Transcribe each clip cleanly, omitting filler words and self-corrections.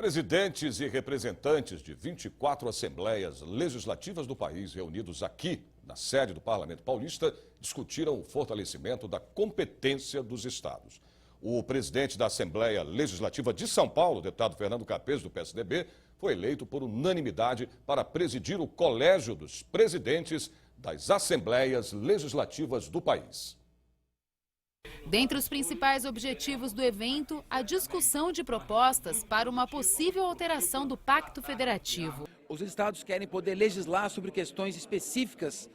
Presidentes e representantes de 24 assembleias legislativas do país reunidos aqui na sede do Parlamento Paulista discutiram o fortalecimento da competência dos estados. O presidente da Assembleia Legislativa de São Paulo, deputado Fernando Capês, do PSDB, foi eleito por unanimidade para presidir o Colégio dos Presidentes das Assembleias Legislativas do país. Dentre os principais objetivos do evento, a discussão de propostas para uma possível alteração do Pacto Federativo. Os estados querem poder legislar sobre questões específicas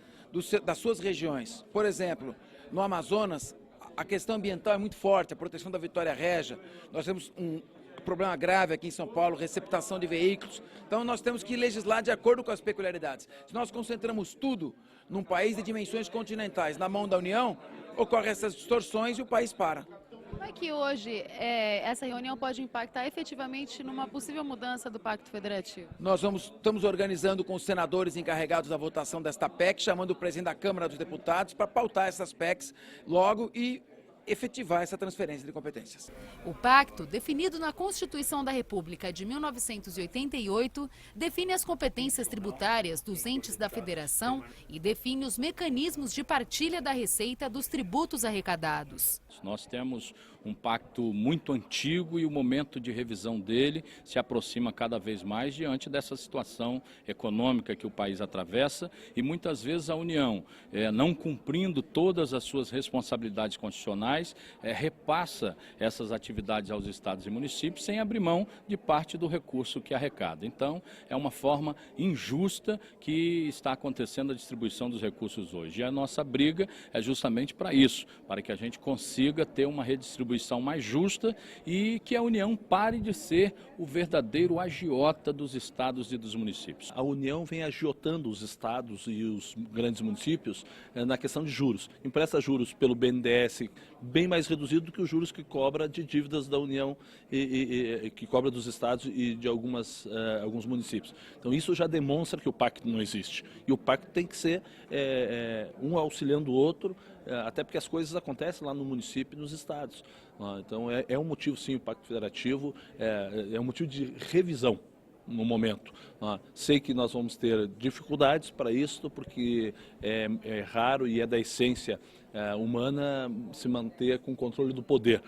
das suas regiões. Por exemplo, no Amazonas, a questão ambiental é muito forte, a proteção da Vitória Régia. Nós temos um problema grave aqui em São Paulo, receptação de veículos. Então nós temos que legislar de acordo com as peculiaridades. Se nós concentramos tudo num país de dimensões continentais na mão da União, ocorrem essas distorções e o país para. Como é que hoje essa reunião pode impactar efetivamente numa possível mudança do Pacto Federativo? Nós estamos organizando com os senadores encarregados da votação desta PEC, chamando o presidente da Câmara dos Deputados para pautar essas PECs logo e efetivar essa transferência de competências. O pacto, definido na Constituição da República de 1988, define as competências tributárias dos entes da federação e define os mecanismos de partilha da receita dos tributos arrecadados. Nós temos um pacto muito antigo e o momento de revisão dele se aproxima cada vez mais diante dessa situação econômica que o país atravessa e muitas vezes a União, não cumprindo todas as suas responsabilidades constitucionais, repassa essas atividades aos estados e municípios sem abrir mão de parte do recurso que arrecada. Então, é uma forma injusta que está acontecendo a distribuição dos recursos hoje. E a nossa briga é justamente para isso, para que a gente consiga ter uma redistribuição mais justa e que a União pare de ser o verdadeiro agiota dos estados e dos municípios. A União vem agiotando os estados e os grandes municípios na questão de juros. Empresta juros pelo BNDES bem mais reduzido do que os juros que cobra de dívidas da União e que cobra dos estados e de alguns municípios. Então isso já demonstra que o pacto não existe. E o pacto tem que ser um auxiliando o outro, até porque as coisas acontecem lá no município e nos estados. Então é um motivo, sim, o Pacto Federativo, é um motivo de revisão no momento. Sei que nós vamos ter dificuldades para isso, porque é raro e é da essência humana se manter com o controle do poder,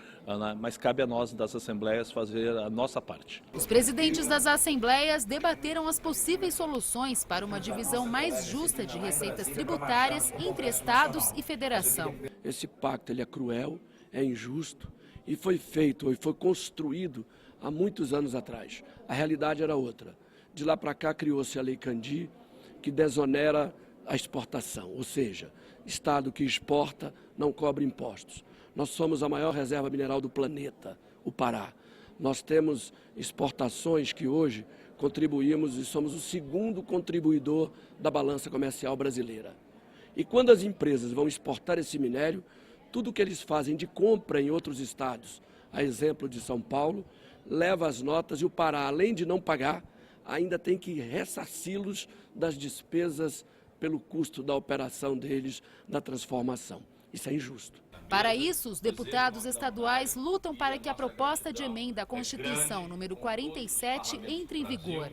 mas cabe a nós das assembleias fazer a nossa parte. Os presidentes das assembleias debateram as possíveis soluções para uma divisão mais justa de receitas tributárias entre estados e federação. Esse pacto ele é cruel, é injusto e foi feito e foi construído há muitos anos atrás. A realidade era outra. De lá para cá criou-se a Lei Candir, que desonera a exportação, ou seja, Estado que exporta não cobra impostos. Nós somos a maior reserva mineral do planeta, o Pará. Nós temos exportações que hoje contribuímos e somos o segundo contribuidor da balança comercial brasileira. E quando as empresas vão exportar esse minério, tudo que eles fazem de compra em outros estados, a exemplo de São Paulo, leva as notas e o Pará, além de não pagar, ainda tem que ressarci-los das despesas pelo custo da operação deles, da transformação. Isso é injusto. Para isso, os deputados estaduais lutam para que a proposta de emenda à Constituição número 47 entre em vigor.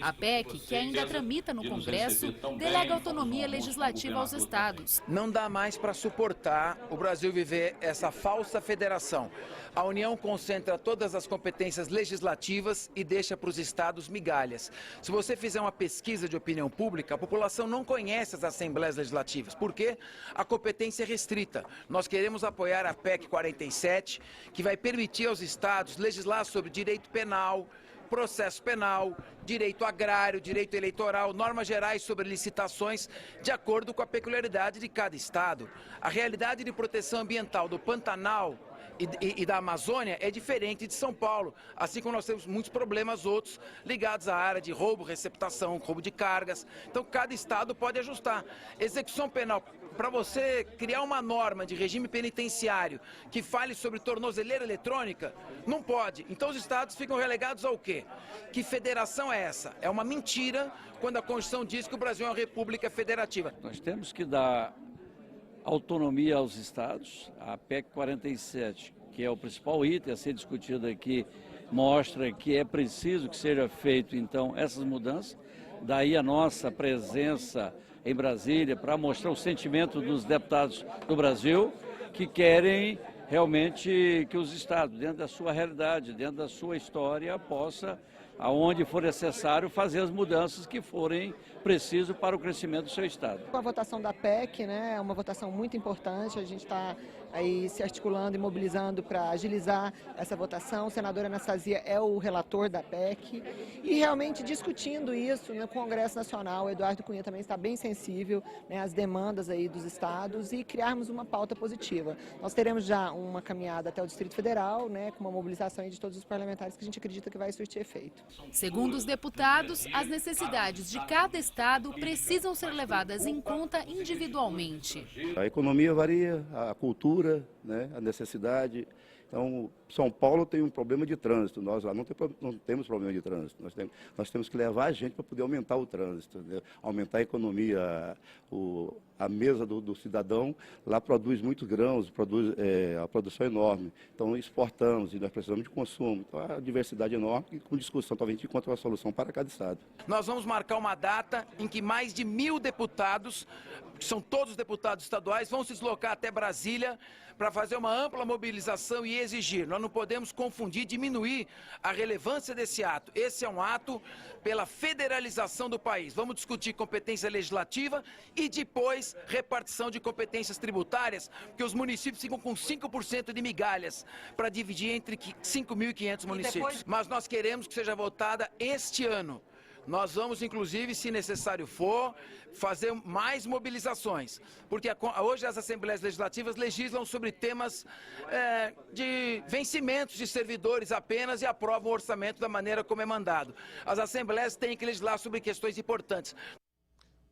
A PEC, que ainda tramita no Congresso, delega autonomia legislativa aos estados. Não dá mais para suportar o Brasil viver essa falsa federação. A União concentra todas as competências legislativas e deixa para os estados migalhas. Se você fizer uma pesquisa de opinião pública, a população não conhece as assembleias legislativas. Por quê? A competência é restrita. Nós queremos apoiar a PEC 47, que vai permitir aos estados legislar sobre direito penal, processo penal, direito agrário, direito eleitoral, normas gerais sobre licitações, de acordo com a peculiaridade de cada estado. A realidade de proteção ambiental do Pantanal e da Amazônia é diferente de São Paulo, assim como nós temos muitos problemas outros ligados à área de roubo, receptação, roubo de cargas. Então cada estado pode ajustar. Execução penal, para você criar uma norma de regime penitenciário que fale sobre tornozeleira eletrônica, não pode. Então os estados ficam relegados ao quê? Que federação é essa? É uma mentira quando a Constituição diz que o Brasil é uma república federativa. Nós temos que dar autonomia aos estados. A PEC 47, que é o principal item a ser discutido aqui mostra que é preciso que seja feito, então, essas mudanças. Daí a nossa presença em Brasília para mostrar o sentimento dos deputados do Brasil que querem realmente que os estados, dentro da sua realidade, dentro da sua história, possa, aonde for necessário, fazer as mudanças que forem precisas para o crescimento do seu estado. A votação da PEC, né, é uma votação muito importante, a gente está aí se articulando e mobilizando para agilizar essa votação. O senador Anastasia é o relator da PEC e realmente discutindo isso no Congresso Nacional. O Eduardo Cunha também está bem sensível, né, às demandas aí dos estados e criarmos uma pauta positiva. Nós teremos já uma caminhada até o Distrito Federal, né, com uma mobilização aí de todos os parlamentares que a gente acredita que vai surtir efeito. Segundo os deputados, as necessidades de cada estado precisam ser levadas em conta individualmente. A economia varia, a cultura, né, a necessidade. Então, São Paulo tem um problema de trânsito, nós lá não temos problema de trânsito. Nós temos que levar a gente para poder aumentar o trânsito, né? Aumentar a economia, a mesa do cidadão lá produz muitos grãos, a produção é enorme. Então, exportamos e nós precisamos de consumo. Então, a diversidade é enorme e com discussão talvez a gente encontre uma solução para cada estado. Nós vamos marcar uma data em que mais de 1.000 deputados, que são todos os deputados estaduais, vão se deslocar até Brasília para fazer uma ampla mobilização e exigir. Nós não podemos confundir, diminuir a relevância desse ato. Esse é um ato pela federalização do país. Vamos discutir competência legislativa e depois repartição de competências tributárias, porque os municípios ficam com 5% de migalhas para dividir entre 5.500 municípios. Mas nós queremos que seja votada este ano. Nós vamos, inclusive, se necessário for, fazer mais mobilizações, porque hoje as Assembleias Legislativas legislam sobre temas de vencimentos de servidores apenas e aprovam o orçamento da maneira como é mandado. As Assembleias têm que legislar sobre questões importantes.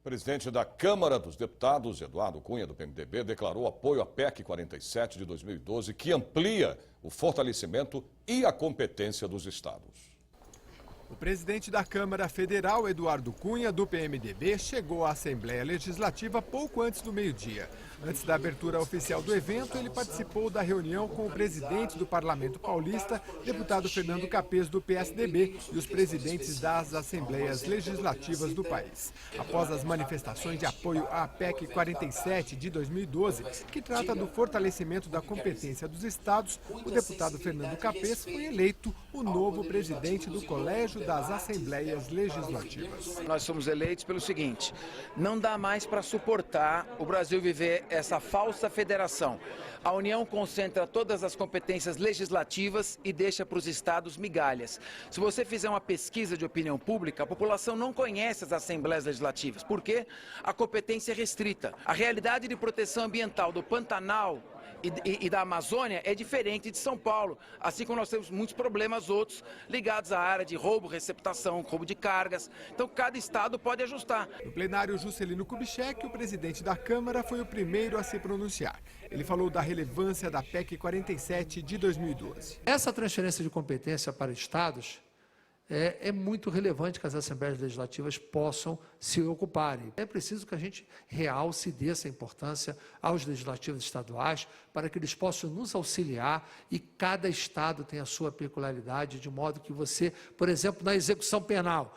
O presidente da Câmara dos Deputados, Eduardo Cunha, do PMDB, declarou apoio à PEC 47 de 2012, que amplia o fortalecimento e a competência dos estados. O presidente da Câmara Federal, Eduardo Cunha, do PMDB, chegou à Assembleia Legislativa pouco antes do meio-dia. Antes da abertura oficial do evento, ele participou da reunião com o presidente do Parlamento Paulista, deputado Fernando Capês, do PSDB, e os presidentes das Assembleias Legislativas do país. Após as manifestações de apoio à PEC 47 de 2012, que trata do fortalecimento da competência dos estados, o deputado Fernando Capês foi eleito o novo presidente do Colégio das Assembleias Legislativas. Nós somos eleitos pelo seguinte: não dá mais para suportar o Brasil viver essa falsa federação. A União concentra todas as competências legislativas e deixa para os estados migalhas. Se você fizer uma pesquisa de opinião pública, a população não conhece as Assembleias Legislativas. Por quê? A competência é restrita. A realidade de proteção ambiental do Pantanal e da Amazônia é diferente de São Paulo, assim como nós temos muitos problemas outros ligados à área de roubo, receptação, roubo de cargas. Então cada estado pode ajustar. No plenário, Juscelino Kubitschek, o presidente da Câmara, foi o primeiro a se pronunciar. Ele falou da relevância da PEC 47 de 2012. Essa transferência de competência para estados é muito relevante que as Assembleias Legislativas possam se ocuparem. É preciso que a gente realce e dê essa importância aos legislativos estaduais para que eles possam nos auxiliar e cada estado tem a sua peculiaridade, de modo que você, por exemplo, na execução penal,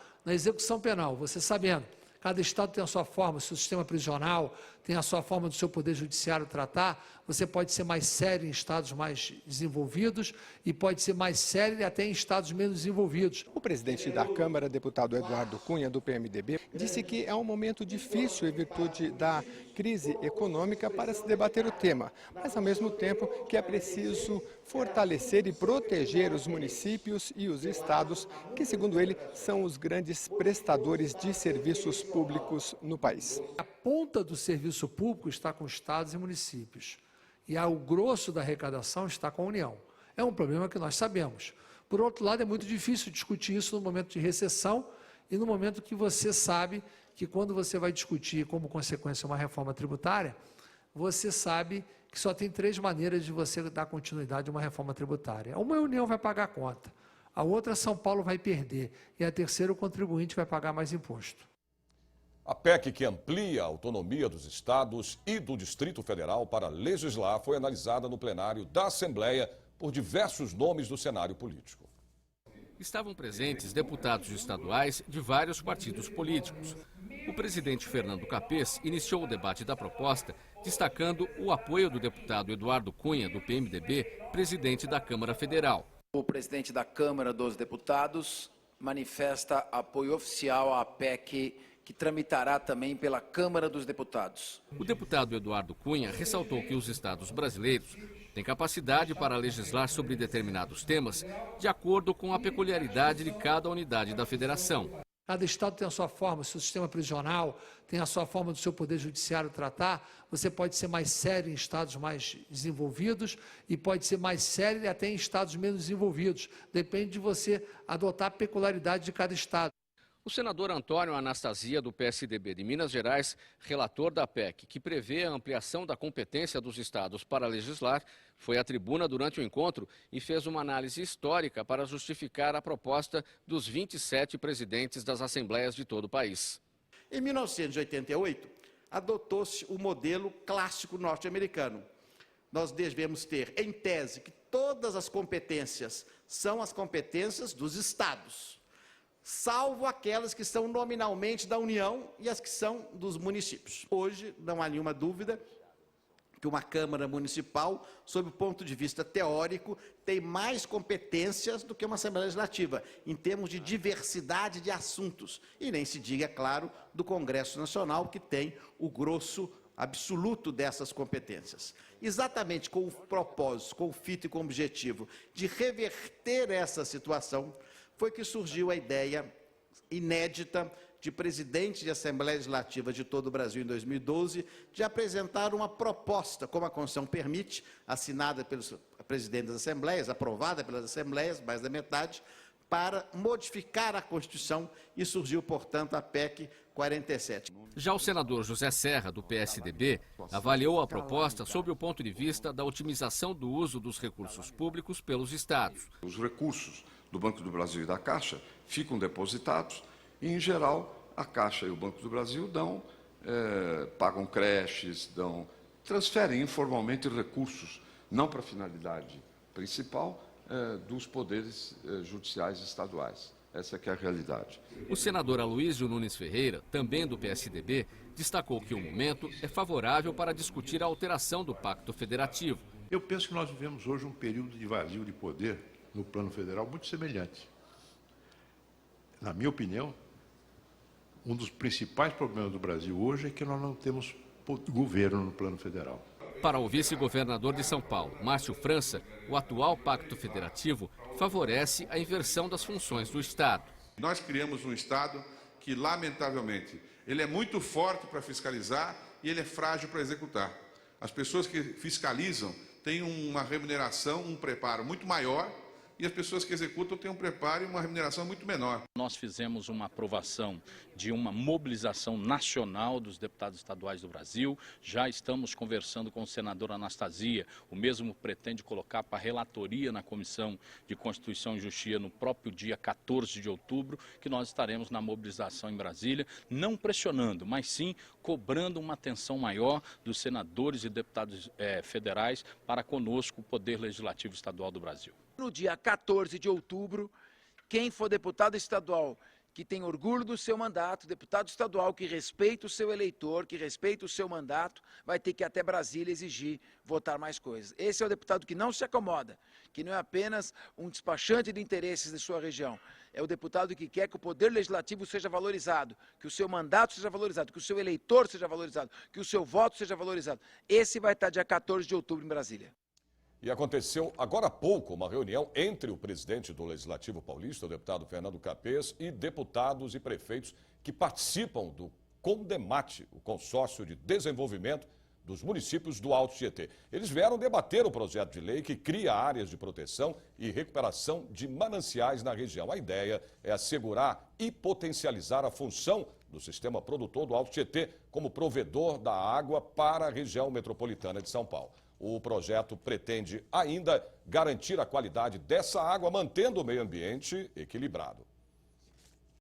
você sabendo, cada estado tem a sua forma, o seu sistema prisional tem a sua forma do seu poder judiciário tratar, você pode ser mais sério em estados mais desenvolvidos e pode ser mais sério até em estados menos desenvolvidos. O presidente da Câmara, deputado Eduardo Cunha, do PMDB, disse que é um momento difícil em virtude da crise econômica para se debater o tema, mas ao mesmo tempo que é preciso fortalecer e proteger os municípios e os estados, que segundo ele são os grandes prestadores de serviços públicos no país. A ponta do serviço público está com estados e municípios. E o grosso da arrecadação está com a União. É um problema que nós sabemos. Por outro lado, é muito difícil discutir isso no momento de recessão e no momento que você sabe que quando você vai discutir como consequência uma reforma tributária, você sabe que só tem 3 maneiras de você dar continuidade a uma reforma tributária. Uma, a União vai pagar a conta, a outra, São Paulo vai perder e a terceira, o contribuinte vai pagar mais imposto. A PEC que amplia a autonomia dos estados e do Distrito Federal para legislar foi analisada no plenário da Assembleia por diversos nomes do cenário político. estavam presentes deputados estaduais de vários partidos políticos. O presidente Fernando Capês iniciou o debate da proposta, destacando o apoio do deputado Eduardo Cunha, do PMDB, presidente da Câmara Federal. O presidente da Câmara dos Deputados manifesta apoio oficial à PEC, que tramitará também pela Câmara dos Deputados. O deputado Eduardo Cunha ressaltou que os estados brasileiros têm capacidade para legislar sobre determinados temas de acordo com a peculiaridade de cada unidade da federação. Cada estado tem a sua forma, o seu sistema prisional tem a sua forma do seu poder judiciário tratar. Você pode ser mais sério em estados mais desenvolvidos e pode ser mais sério até em estados menos desenvolvidos. Depende de você adotar a peculiaridade de cada estado. O senador Antônio Anastasia, do PSDB de Minas Gerais, relator da PEC, que prevê a ampliação da competência dos estados para legislar, foi à tribuna durante o encontro e fez uma análise histórica para justificar a proposta dos 27 presidentes das assembleias de todo o país. Em 1988, adotou-se o modelo clássico norte-americano. Nós devemos ter, em tese, que todas as competências são as competências dos estados, salvo aquelas que são nominalmente da União e as que são dos municípios. Hoje, não há nenhuma dúvida que uma Câmara Municipal, sob o ponto de vista teórico, tem mais competências do que uma Assembleia Legislativa, em termos de diversidade de assuntos. E nem se diga, é claro, do Congresso Nacional, que tem o grosso absoluto dessas competências. Exatamente com o propósito, com o fito e com o objetivo de reverter essa situação, foi que surgiu a ideia inédita de presidente de Assembleia Legislativa de todo o Brasil em 2012, de apresentar uma proposta, como a Constituição permite, assinada pelos presidentes das Assembleias, aprovada pelas Assembleias, mais da metade, para modificar a Constituição e surgiu, portanto, a PEC 47. Já o senador José Serra, do PSDB, avaliou a proposta sob o ponto de vista da otimização do uso dos recursos públicos pelos estados. Os recursos do Banco do Brasil e da Caixa ficam depositados e, em geral, a Caixa e o Banco do Brasil pagam creches, transferem informalmente recursos, não para a finalidade principal, dos poderes judiciais estaduais. Essa é que é a realidade. O senador Aloysio Nunes Ferreira, também do PSDB, destacou que o momento é favorável para discutir a alteração do Pacto Federativo. Eu penso que nós vivemos hoje um período de vazio de poder no plano federal muito semelhante. Na minha opinião, um dos principais problemas do Brasil hoje é que nós não temos governo no plano federal. Para o vice-governador de São Paulo, Márcio França, o atual Pacto Federativo favorece a inversão das funções do Estado. Nós criamos um Estado que, lamentavelmente, ele é muito forte para fiscalizar e ele é frágil para executar. As pessoas que fiscalizam têm uma remuneração, um preparo muito maior, e as pessoas que executam têm um preparo e uma remuneração muito menor. Nós fizemos uma aprovação de uma mobilização nacional dos deputados estaduais do Brasil. Já estamos conversando com o senador Anastasia. O mesmo pretende colocar para relatoria na Comissão de Constituição e Justiça no próprio dia 14 de outubro, que nós estaremos na mobilização em Brasília, não pressionando, mas sim cobrando uma atenção maior dos senadores e deputados federais para conosco o Poder Legislativo Estadual do Brasil. No dia 14 de outubro, quem for deputado estadual que tem orgulho do seu mandato, deputado estadual que respeita o seu eleitor, que respeita o seu mandato, vai ter que ir até Brasília exigir votar mais coisas. Esse é o deputado que não se acomoda, que não é apenas um despachante de interesses de sua região. É o deputado que quer que o poder legislativo seja valorizado, que o seu mandato seja valorizado, que o seu eleitor seja valorizado, que o seu voto seja valorizado. Esse vai estar dia 14 de outubro em Brasília. E aconteceu agora há pouco uma reunião entre o presidente do Legislativo Paulista, o deputado Fernando Capês, e deputados e prefeitos que participam do CONDEMAT, o Consórcio de Desenvolvimento dos Municípios do Alto Tietê. Eles vieram debater o projeto de lei que cria áreas de proteção e recuperação de mananciais na região. A ideia é assegurar e potencializar a função do sistema produtor do Alto Tietê como provedor da água para a região metropolitana de São Paulo. O projeto pretende ainda garantir a qualidade dessa água, mantendo o meio ambiente equilibrado.